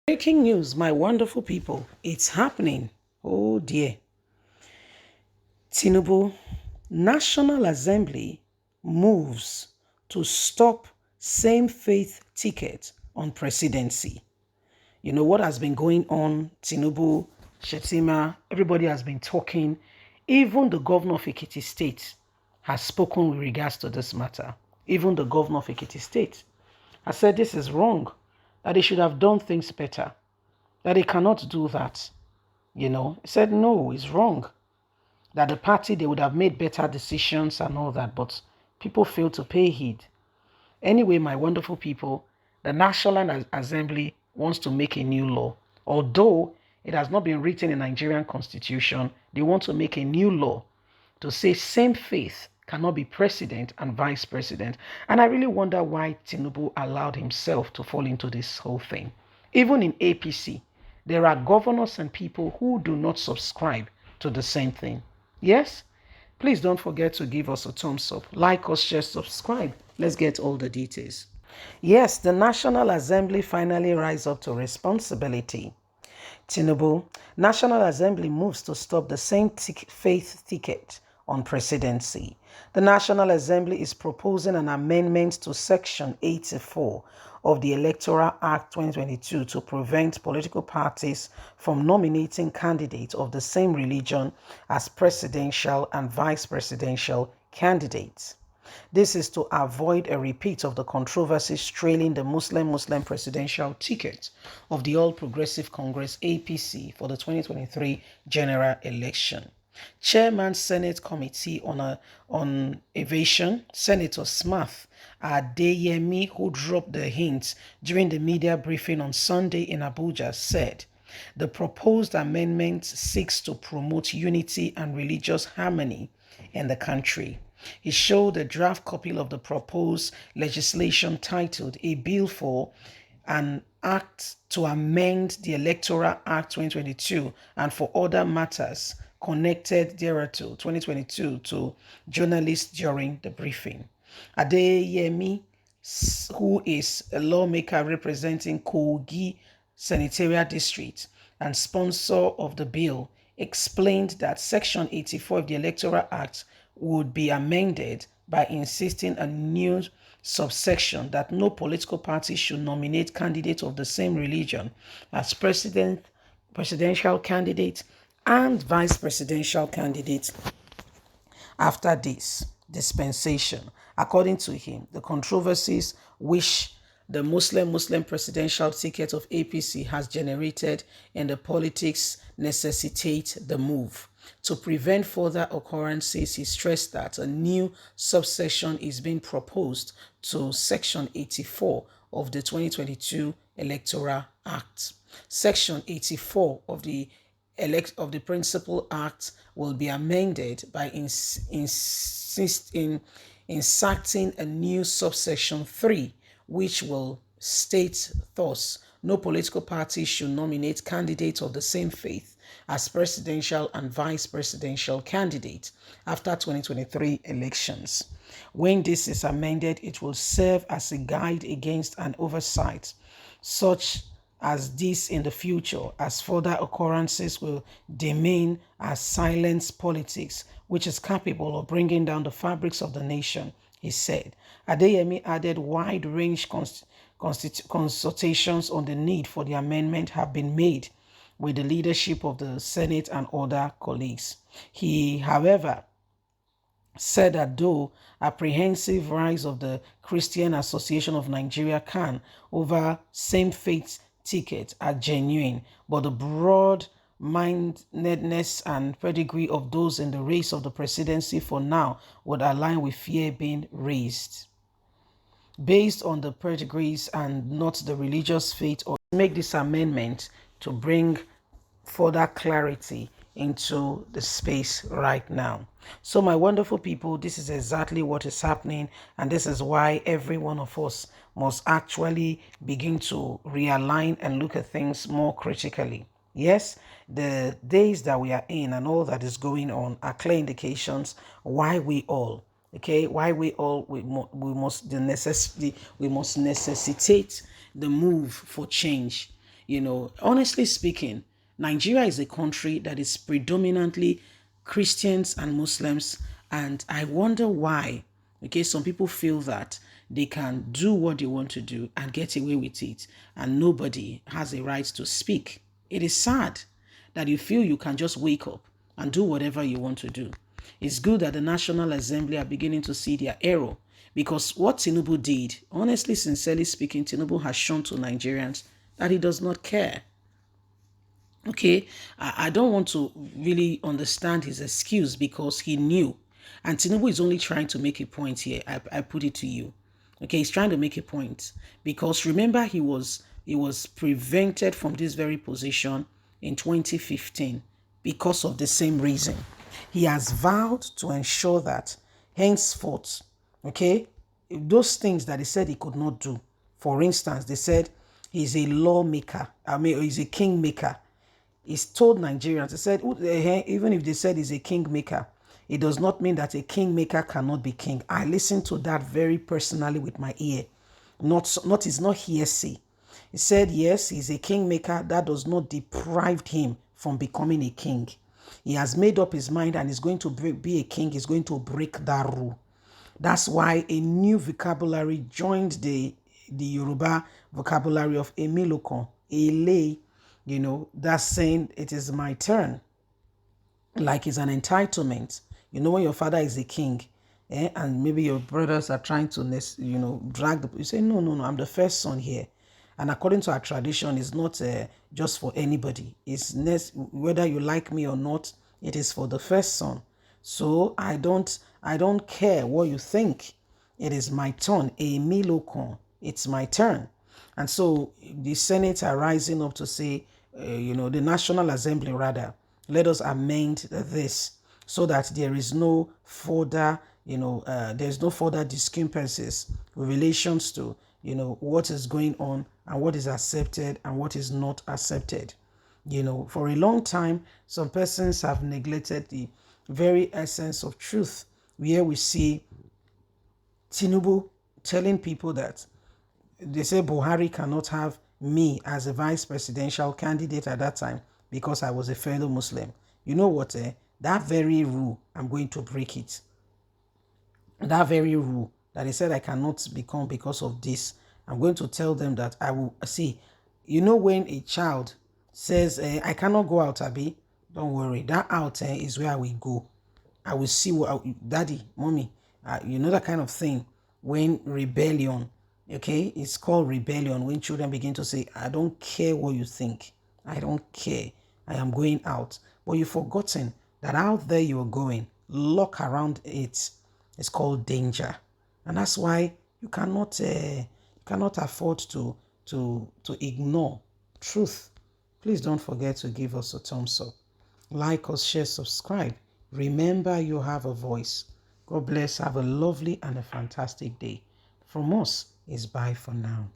Breaking news, my wonderful people. It's happening. Oh dear. Tinubu, National Assembly moves to stop same faith ticket on presidency. You know what has been going on? Tinubu, Shetima, everybody has been talking. Even the governor of Ekiti State has spoken with regards to this matter. Even the governor of Ekiti State has said this is wrong, that they should have done things better, that they cannot do that. He said no, it's wrong. That the party, they would have made better decisions and all that, but people fail to pay heed. Anyway, my wonderful people, the National Assembly wants to make a new law. Although it has not been written in Nigerian constitution, they want to make a new law to say same faith cannot be president and vice president. And I really wonder why Tinubu allowed himself to fall into this whole thing. Even in APC, there are governors and people who do not subscribe to the same thing. Yes? Please don't forget to give us a thumbs up, like us, share, subscribe. Let's get all the details. Yes, the National Assembly finally rise up to responsibility. Tinubu, National Assembly moves to stop the same faith ticket on presidency. The National Assembly is proposing an amendment to Section 84 of the Electoral Act 2022 to prevent political parties from nominating candidates of the same religion as presidential and vice presidential candidates. This is to avoid a repeat of the controversies trailing the Muslim presidential ticket of the All Progressive Congress APC for the 2023 general election. Chairman Senate Committee on Aviation, Senator Smith Adeyemi, who dropped the hint during the media briefing on Sunday in Abuja, said the proposed amendment seeks to promote unity and religious harmony in the country. He showed a draft copy of the proposed legislation titled A Bill for an Act to Amend the Electoral Act 2022 and for other matters connected thereto 2022 to journalists during the briefing. Adeyemi, who is a lawmaker representing Kogi Senatorial District and sponsor of the bill, explained that Section 84 of the Electoral Act would be amended by insisting a new subsection that no political party should nominate candidates of the same religion as presidential candidates and vice presidential candidates after this dispensation. According to him, the controversies which the Muslim presidential ticket of APC has generated in the politics necessitate the move. To prevent further occurrences, he stressed that a new subsection is being proposed to Section 84 of the 2022 Electoral Act. Section 84 of the Principal Act will be amended by inserting a new subsection 3, which will state thus: no political party should nominate candidates of the same faith as presidential and vice presidential candidates after 2023 elections. When this is amended, it will serve as a guide against an oversight such as this in the future, as further occurrences will demean as silence politics, which is capable of bringing down the fabrics of the nation, he said. Adeyemi added wide-range consultations on the need for the amendment have been made with the leadership of the Senate and other colleagues. He, however, said that though apprehensive rise of the Christian Association of Nigeria can over same-faith tickets are genuine, but the broad-mindedness and pedigree of those in the race of the presidency for now would align with fear being raised based on the pedigrees and not the religious faith, or make this amendment to bring further clarity into the space right now. So my wonderful people, this is exactly what is happening, and this is why every one of us must actually begin to realign and look at things more critically. Yes, the days that we are in and all that is going on are clear indications why we all we must necessitate the move for change. Honestly speaking, Nigeria is a country that is predominantly Christians and Muslims. And I wonder why, okay, some people feel that they can do what they want to do and get away with it, and nobody has a right to speak. It is sad that you feel you can just wake up and do whatever you want to do. It's good that the National Assembly are beginning to see their error, because what Tinubu did, honestly, sincerely speaking, Tinubu has shown to Nigerians that he does not care. Okay, I don't want to really understand his excuse, because he knew. And Tinubu is only trying to make a point here. I put it to you. Okay, he's trying to make a point, because remember, he was prevented from this very position in 2015 because of the same reason. He has vowed to ensure that henceforth, okay, those things that he said he could not do. For instance, they said he's a lawmaker. He's a kingmaker. He's told Nigerians, he said, even if they said he's a kingmaker, it does not mean that a kingmaker cannot be king. I listened to that very personally with my ear. It's not hearsay. He said, yes, he's a kingmaker. That does not deprive him from becoming a king. He has made up his mind and is going to be a king. He's going to break that rule. That's why a new vocabulary joined the Yoruba vocabulary of Emilokon, Ele, that's saying it is my turn. Like it's an entitlement. When your father is a king, and maybe your brothers are trying to, drag you say, no, no, no, I'm the first son here. And according to our tradition, it's not just for anybody. It's whether you like me or not, it is for the first son. So I don't care what you think. It is my turn. It's my turn. And so the Senate are rising up to say, the National Assembly rather, let us amend this so that there is no further, there's no further discrepancies with relations to, what is going on and what is accepted and what is not accepted. For a long time, some persons have neglected the very essence of truth, where we see Tinubu telling people that they say Buhari cannot have me as a vice presidential candidate at that time because I was a fellow Muslim. You know what? That very rule, I'm going to break it. That very rule that he said I cannot become because of this, I'm going to tell them that I will see. When a child says, I cannot go out, Abi, don't worry. That out is where I will go. I will see what, daddy, mommy, that kind of thing. When rebellion, okay, it's called rebellion. When children begin to say, I don't care what you think. I don't care. I am going out. But you've forgotten that out there you're going, lock around it. It's called danger. And that's why you cannot afford to ignore truth. Please don't forget to give us a thumbs up. Like us, share, subscribe. Remember, you have a voice. God bless. Have a lovely and a fantastic day. From us, is bye for now.